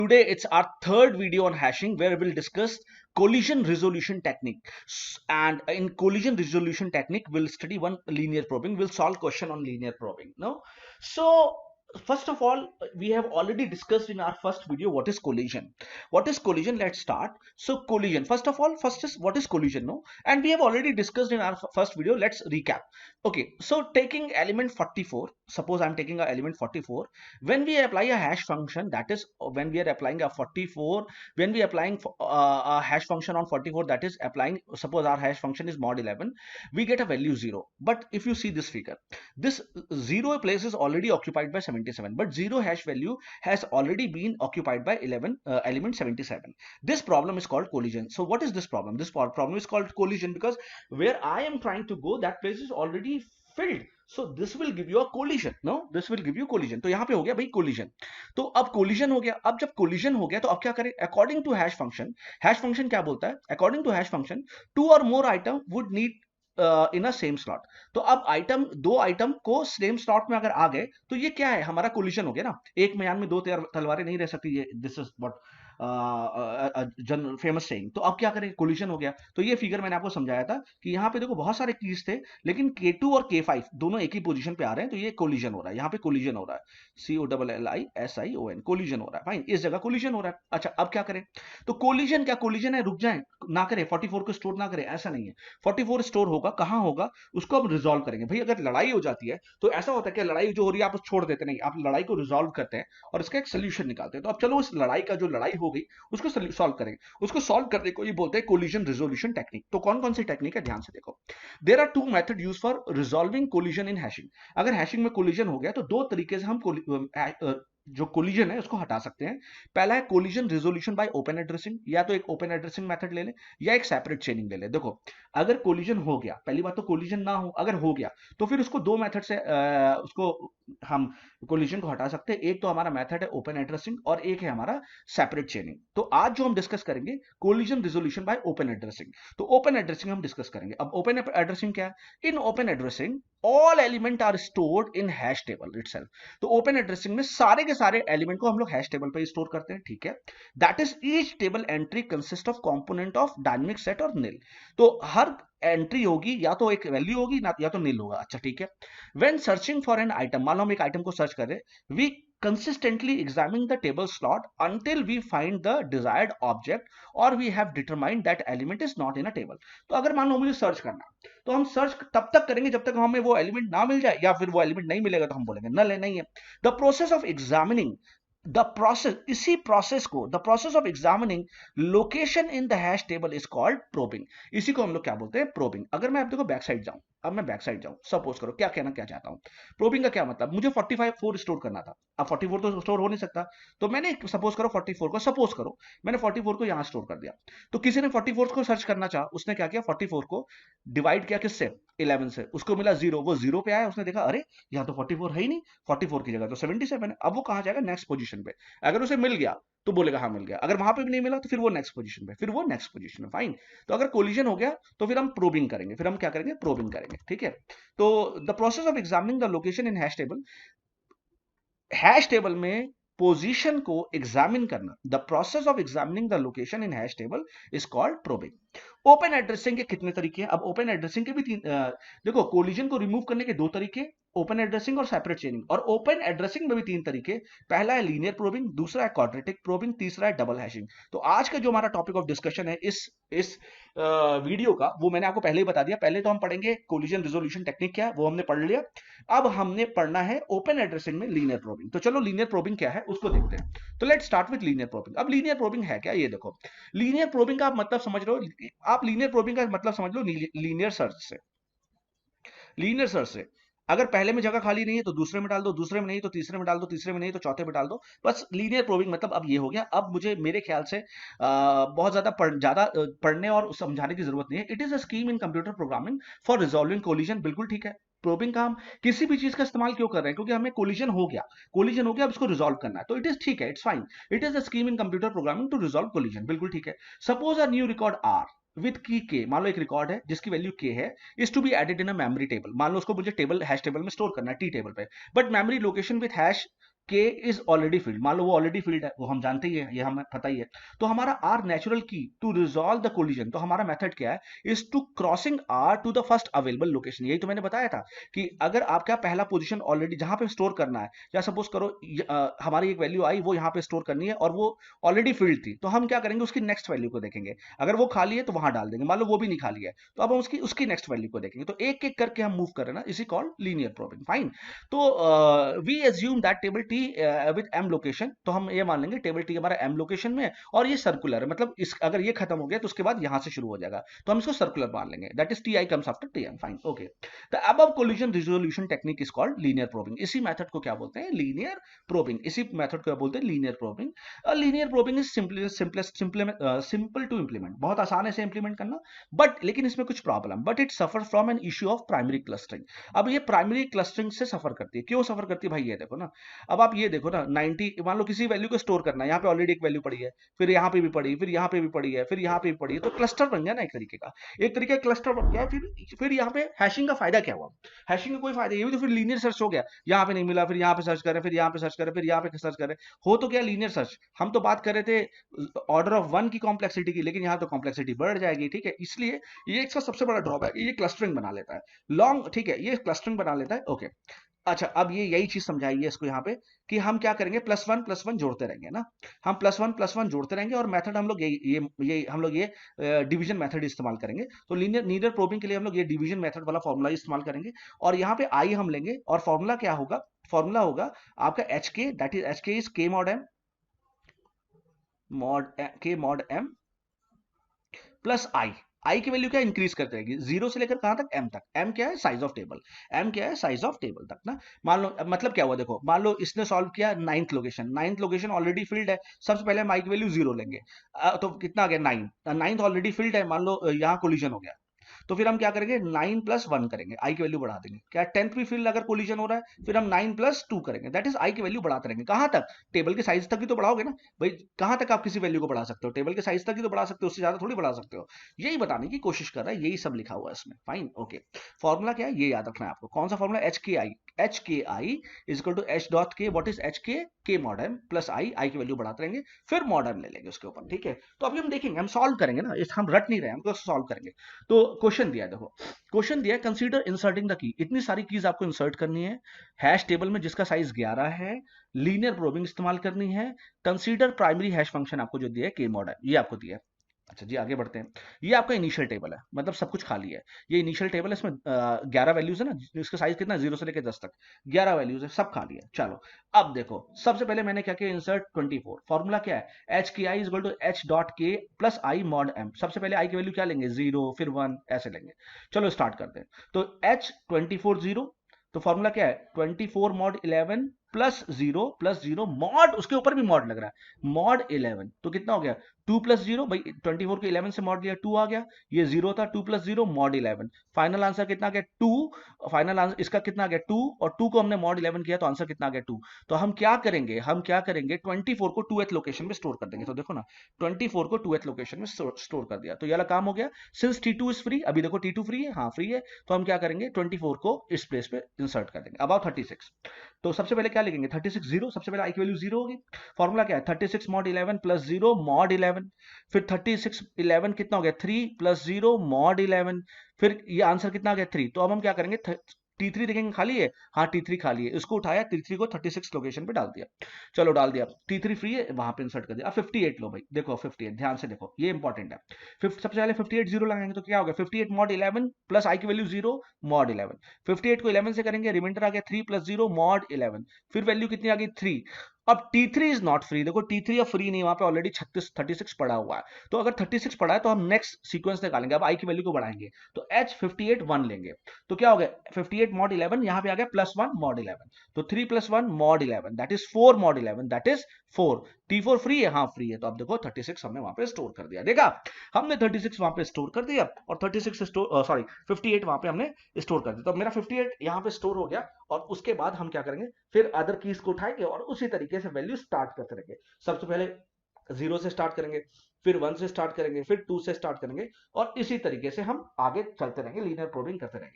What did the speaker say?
Today it's our third video on hashing where we'll discuss collision resolution technique. And in collision resolution technique, we'll study one linear probing. We'll solve question on linear probing. No, so first of all, we have already discussed in our first video what is collision. What is collision? Let's start. So collision. First of all, first is what is collision? No, and we have already discussed in our first video. Let's recap. Okay, so taking element 44. Suppose I'm taking a element 44. When we apply a hash function, that is when we are applying a 44, when we are applying a hash function on 44, that is applying, suppose our hash function is mod 11, we get a value 0. But if you see this figure, this 0 place is already occupied by 77, but 0 hash value has already been occupied by 11 element 77. This problem is called collision. So what is this problem? This problem is called collision because where I am trying to go, that place is already filled. So this will give you a collision. No, this will give you collision. तो यहां पे हो गया भाई collision. तो अब collision हो गया. अब जब कोलिजन हो गया तो अब क्या करें? अकॉर्डिंग टू हैश फंक्शन क्या बोलता है? अकॉर्डिंग टू हैश फंक्शन, 2 और more item would need in a same slot. तो अब दो आइटम को सेम स्लॉट में अगर आ गए तो ये क्या है? हमारा कोलिजन हो गया ना. एक म्यान में दो तलवारें नहीं रह सकती. ये this is what general famous saying. तो अब क्या करें? कोलिजन हो गया. तो ये फिगर मैंने आपको समझाया था कि यहाँ पे देखो बहुत सारे कीज थे, लेकिन K2 और K5 दोनों एक ही पोजीशन पे आ रहे हैं, तो ये कोलिजन हो रहा है. यहाँ पे कोलिजन हो रहा है. COLLISION कोलिजन हो रहा है. फाइन, इस जगह कोलिजन हो रहा है. अच्छा, अब क्या करें? तो कोलिजन क्या कोलिजन है? रुक जाए ना करें, 44 को स्टोर ना करें, ऐसा नहीं है. 44 स्टोर होगा, कहाँ होगा? उसको अब रिजॉल्व करेंगे. भाई अगर लड़ाई हो जाती है तो ऐसा होता है कि लड़ाई जो हो रही है आप छोड़ देते नहीं, आप लड़ाई को रिजॉल्व करते हैं और इसका एक सोल्यूशन निकालते हैं. तो अब चलो उस लड़ाई का जो लड़ाई हो गई उसको सॉल्व करेंगे. उसको सॉल्व करने को ये बोलते हैं कोलिजन रिजोल्यूशन टेक्निक. तो कौन कौन सी टेक्निक है? ध्यान से देखो. There are two method use for resolving collision in hashing. अगर हैशिंग में कोलिजन हो गया तो दो तरीके से हम जो कोलिजन है उसको हटा सकते हैं. पहला है collision resolution by open addressing. या तो एक ओपन एड्रेसिंग मेथड ले ले या एक सेपरेट चेनिंग ले ले. देखो, अगर कोलिजन हो गया, पहली बात तो कोलिजन ना हो, अगर हो गया तो फिर उसको दो मेथड से उसको हम कोलिजन को हटा सकते हैं. एक तो हमारा मेथड है ओपन एड्रेसिंग और एक है हमारा सेपरेट चेनिंग. तो आज जो हम डिस्कस करेंगे collision resolution by open addressing. तो ओपन एड्रेसिंग हम डिस्कस करेंगे. अब ओपन एड्रेसिंग क्या है? In open addressing all element are stored in hash table itself. तो ओपन एड्रेसिंग में सारे के सारे एलिमेंट को हम लोग हैश टेबल पे स्टोर करते हैं. ठीक है. That is each table entry consist of component of dynamic set और निल. तो हर एंट्री होगी या तो एक वैल्यू होगी ना, या तो निल होगा. अच्छा, ठीक है. When searching for an item, मान लो हम एक आइटम को सर्च कर रहे हैं, we consistently examine the table slot until we find the desired object or we have determined that element is not in a table. तो अगर मान लो मुझे सर्च करना, तो हम सर्च तब तक करेंगे जब तक हमें वो एलिमेंट ना मिल जाए, या फिर वो एलिमेंट नहीं मिलेगा तो हम बोलेंगे नल है, नहीं है. The process of examining the process, इसी प्रोसेस को, the process of examining location in the hash table is called probing. इसी को हम लोग क्या बोलते हैं? प्रोबिंग. अगर मैं अब देखो बैक साइड जाऊं, अब मैं बैक साइड जाऊं, सपोज करो क्या कहना क्या चाहता हूं. प्रोबिंग का क्या मतलब? मुझे 44 स्टोर करना था. अब 44 तो स्टोर हो नहीं सकता, तो मैंने सपोज करो 44 को, सपोज करो मैंने 44 को यहां स्टोर कर दिया. तो किसी ने 44 को सर्च करना चाहा, उसने क्या किया? 44 को डिवाइड किया किससे? 11 से. उसको मिला 0. वो 0 पे आया, उसने देखा अरे यहाँ तो 44 है ही नहीं, 44 की जगह तो 77 है. अब वो कहां जाएगा? नेक्स्ट पोजीशन पे. अगर उसे मिल गया तो बोलेगा हाँ मिल गया. अगर वहां पे भी नहीं मिला तो फिर वो नेक्स्ट पोजीशन पे, फिर वो नेक्स्ट पोजीशन में. फाइन. तो अगर कोलिजन हो गया तो फिर हम प्रोबिंग करेंगे. फिर हम क्या करेंगे? प्रोबिंग करेंगे. ठीक है. तो the process of examining the location in hash table में पोजीशन को एग्जामिन करना, the process of examining the location in hash table is called probing. Open addressing के कितने तरीके हैं? अब ओपन एड्रेसिंग के भी देखो, कोलिजन को रिमूव करने के दो तरीके, ओपन एड्रेसिंग और सेपरेट चेनिंग. और ओपन एड्रेसिंग में भी तीन तरीके. पहला है लीनियर प्रोबिंग, दूसरा है क्वाड्रेटिक प्रोबिंग, तीसरा है डबल हैशिंग. तो आज का जो हमारा टॉपिक ऑफ डिस्कशन है इस वीडियो का, वो मैंने आपको पहले ही बता दिया. पहले तो हम पढ़ेंगे कोलिजन रिजोल्यूशन टेक्निक क्या है, वो हमने पढ़ लिया. अब हमने पढ़ना है ओपन एड्रेसिंग में लीनियर प्रोबिंग. तो चलो लीनियर प्रोबिंग क्या है उसको देखते हैं. तो let's start with linear probing. अब लीनियर प्रोबिंग है क्या, ये देखो. लीनियर प्रोबिंग का आप मतलब समझ लो, आप लीनियर प्रोबिंग का मतलब समझ लो लीनियर सर्च से. लीनियर सर्च से अगर पहले में जगह खाली नहीं है तो दूसरे में डाल दो, दूसरे में नहीं तो तीसरे में डाल दो, तीसरे में नहीं तो चौथे में डाल दो. बस लीनियर प्रोबिंग मतलब अब ये हो गया. अब मुझे मेरे ख्याल से बहुत ज्यादा पढ़ने और समझाने की जरूरत नहीं है. It is a scheme in computer programming for resolving collision. बिल्कुल ठीक है. प्रोबिंग का हम किसी भी चीज का इस्तेमाल क्यों कर रहे हैं? क्योंकि हमें कोलिजन हो गया, अब इसको रिजॉल्व करना है. तो इट इज ठीक है, it's fine. It is a scheme in computer programming to resolve collision. बिल्कुल ठीक है. Suppose a new record R with key K. मान लो एक रिकॉर्ड है जिसकी वैल्यू के है, is to be added in a memory table. मान लो उसको मुझे टेबल हैश टेबल में स्टोर करना है, टी टेबल पे, but memory location with hash K is already filled, मान लो वो ऑलरेडी फील्ड है, वो हम जानते ही है, ये हमें पता ही है। तो हमारा our natural key to resolve the collision, तो हमारा मेथड क्या है, is to crossing or to the first available location. यही तो मैंने बताया था कि अगर आपका पहला पोजीशन ऑलरेडी जहां पे स्टोर करना है, या सपोज करो हमारी एक वैल्यू आई, वो यहाँ पे स्टोर करनी है और वो ऑलरेडी फील्ड थी, तो हम क्या करेंगे, उसकी नेक्स्ट वैल्यू को देखेंगे। अगर वो खाली है तो वहां डाल देंगे, मान लो वो भी नहीं खाली है, तो अब हम उसकी उसकी नेक्स्ट वैल्यू को देखेंगे। तो एक एक करके हम मूव कर रहे हैं ना, इसी कॉल्ड लीनियर प्रोबिंग। फाइन। तो we assume that table T with M location, तो हम ये मान लेंगे टेबल टी हमारा एम लोकेशन में है और ये सर्कुलर है, मतलब इस अगर ये खत्म हो गया तो उसके बाद यहां से शुरू हो जाएगा, तो हम इसको सर्कुलर मान लेंगे, that is T I comes after T M. Fine, okay. The above collision resolution technique is called linear probing. इसी मेथड को क्या बोलते हैं, लीनियर प्रोबिंग। इसी मेथड को क्या बोलते हैं, linear probing. Linear probing is simple to implement, बहुत आसान है इसे इंप्लीमेंट करना, बट लेकिन इसमें कुछ problem, but it suffer from an issue of primary clustering. अब ये प्राइमरी क्लस्टरिंग से सफर करती है, क्यों सफर करती है भाई, ये देखो ना। अब आप ये देखो ना, 90 मान लो किसी वैल्यू को स्टोर करना है, यहाँ पे ऑलरेडी एक वैल्यू पड़ी है, फिर यहाँ पे भी पड़ी, फिर यहाँ पे भी पड़ी है, फिर यहाँ पे भी पड़ी है, तो क्लस्टर बन गया ना एक तरीके का, एक तरीके का क्लस्टर बन गया। फिर यहाँ पे हैशिंग का फायदा क्या हुआ, हैशिंग का कोई फायदा, ये भी तो फिर लीनियर सर्च हो गया, यहाँ पे नहीं मिला, फिर यहाँ पे सर्च करें, फिर यहाँ पे सर्च करें, फिर यहाँ पे सर्च करें, हो तो क्या लीनियर सर्च। हम तो बात कर रहे थे ऑर्डर ऑफ 1 की कॉम्प्लेक्सिटी की, लेकिन यहाँ तो कॉम्प्लेक्सिटी बढ़ जाएगी, ठीक है। इसलिए ये इसका सबसे बड़ा ड्रॉबैक, ये क्लस्टरिंग बना लेता है लॉन्ग, ठीक है, ये क्लस्टरिंग बना लेता है, ओके। अच्छा, अब ये यही चीज समझाइए इसको यहाँ पे कि हम क्या करेंगे, प्लस वन जोड़ते रहेंगे ना, हम प्लस वन जोड़ते रहेंगे, और मेथड हम लोग ये हम लोग ये डिवीजन मेथड इस्तेमाल करेंगे। तो लीनियर प्रोबिंग के लिए हम लोग ये डिवीजन मेथड वाला फॉर्मूला इस्तेमाल करेंगे, और यहाँ पे आई हम लेंगे, और फॉर्मूला क्या होगा, फॉर्मूला होगा आपका H K, that is H K is K mod M, mod M plus I की वैल्यू क्या इंक्रीज करते रहेगी, जीरो से लेकर कहां तक, एम तक। एम क्या है, साइज ऑफ टेबल, एम क्या है, साइज ऑफ टेबल तक ना। मान लो मतलब क्या हुआ, देखो मान लो इसने सॉल्व किया नाइन्थ लोकेशन ऑलरेडी फिल्ड है, सबसे पहले हम आई की वैल्यू जीरो लेंगे, तो कितना आ गया, नाइन्थ ऑलरेडी फिल्ड है, मान लो यहाँ कोलिजन हो गया, तो फिर हम क्या करेंगे, 9+1 करेंगे, आई की वैल्यू बढ़ा देंगे, क्या 10th भी फिर अगर कोलिजन हो रहा है, फिर हम 9+2 करेंगे, दैट इज आई की वैल्यू बढ़ाते रहेंगे, कहां तक, टेबल के साइज तक ही तो बढ़ाओगे ना भाई, कहां तक आप किसी वैल्यू को बढ़ा सकते हो, टेबल के साइज तक ही तो बढ़ा सकते हो, उससे ज्यादा थोड़ी बढ़ा सकते हो। यही बताने की कोशिश कर रहा है, यही सब लिखा हुआ है इसमें। Fine, okay. फॉर्मूला क्या है, ये याद रखना है आपको, कौन सा formula, H K I is equal to H dot K, what is H K mod M plus I की वैल्यू बढ़ाते रहेंगे, फिर मॉड एम ले लेंगे उसके ऊपर, ठीक है। तो अभी हम देखेंगे, हम सॉल्व करेंगे ना, हम रट नहीं रहे, हम तो सॉल्व करेंगे। तो क्वेश्चन दिया, देखो क्वेश्चन दिया, कंसीडर इंसर्टिंग द की, इतनी सारी कीज आपको इंसर्ट करनी है हैश टेबल में जिसका साइज 11 है, लीनियर प्रोबिंग इस्तेमाल करनी है, कंसीडर प्राइमरी हैश फंक्शन आपको जो दिया है के मॉड है, ये आपको दिया है। अच्छा जी, आगे बढ़ते हैं। ये आपका इनिशियल टेबल है, मतलब सब कुछ खाली है, ये इनिशियल टेबल है, इसमें 11 वैल्यूज है ना, इसका साइज कितना, 0 से लेकर 10 तक 11 वैल्यूज है, सब खाली है। चलो अब देखो, सबसे पहले मैंने क्या किया, इंसर्ट 24, फॉर्मूला क्या है, एच की I is equal to H dot K plus I mod M. सबसे पहले आई की वैल्यू क्या लेंगे, 0 फिर 1 ऐसे लेंगे। चलो स्टार्ट करते हैं। तो एच 24 0, तो फॉर्मूला क्या है, 24 मॉड 11 प्लस जीरो मॉड, उसके ऊपर भी मॉड लग रहा है, मॉड 11, तो कितना हो गया, 2+0 भाई, 24 को 11 से मॉड दिया 2 आ गया, ये 0 था, 2+0 मॉड 11, फाइनल आंसर कितना आ गया 2, फाइनल आंसर इसका कितना आ गया 2, और 2 को हमने मॉड 11 किया तो आंसर कितना आ गया 2। तो हम क्या करेंगे, 24 को 2th लोकेशन में स्टोर कर देंगे। तो देखो ना, 24 को 2th लोकेशन में स्टोर कर दिया, तो ये वाला काम हो गया। सिंस T2 इज फ्री, अभी देखो T2 फ्री है, हाँ फ्री है, तो हम क्या करेंगे, 24 को इस प्लेस पे इंसर्ट कर देंगे, अबाउट 36। तो सबसे पहले क्या लिखेंगे, 36 0, सबसे पहले आई की वैल्यू 0 होगी, फॉर्मूला क्या है, 36 मॉड 11 प्लस 0 मॉड 11, फिर 36 11 कितना हो गया, 3 प्लस 0 मॉड 11, फिर ये आंसर कितना आ गया 3। तो अब हम क्या करेंगे, T3 देखेंगे खाली है, हाँ T3 खाली है, इसको उठाया, T3 को 36 लोकेशन पे डाल दिया, चलो डाल दिया, T3 फ्री है, वहां पे इंसर्ट कर दिया। अब 58 लो भाई, देखो 58 ध्यान से देखो, ये इंपॉर्टेंट है। सबसे पहले 58 0 लगाएंगे, तो क्या होगा, 58 मॉड 11 प्लस आई की वैल्यू 0 मॉड 11, 58 को 11 से करेंगे, रिमाइंडर आ गया 3 प्लस 0 मॉड 11, फिर वैल्यू कितनी आ गई 3। अब T3 इज नॉट फ्री, देखो T3 अब फ्री नहीं, वहां पे ऑलरेडी 36 पड़ा हुआ है, तो अगर 36 पड़ा है तो हम नेक्स्ट सीक्वेंस निकालेंगे, अब आई की वैल्यू को बढ़ाएंगे, तो H 58 1 लेंगे, तो क्या हो गया 58 मॉड 11, यहां पे आ गया प्लस 1 मॉड 11, तो 3 plus 1 mod 11, that is 4 mod 11, that is 4। T4 free है, हाँ फ्री है, तो अब देखो 36 हमने वहां पे स्टोर कर दिया, देखा हमने 36 वहां पे स्टोर कर दिया, और 36 स्टोर, सॉरी 58 वहां पे हमने स्टोर कर दिया, तो मेरा 58 यहाँ पे स्टोर हो गया, और उसके बाद हम क्या करेंगे, फिर अदर कीज को उठाएंगे और उसी तरीके से वैल्यू स्टार्ट करते रहेंगे। सबसे पहले 0 से स्टार्ट करेंगे, फिर 1 से स्टार्ट करेंगे, फिर 2 से स्टार्ट करेंगे, और इसी तरीके से हम आगे चलते रहेंगे, लीनियर प्रोबिंग करते रहेंगे।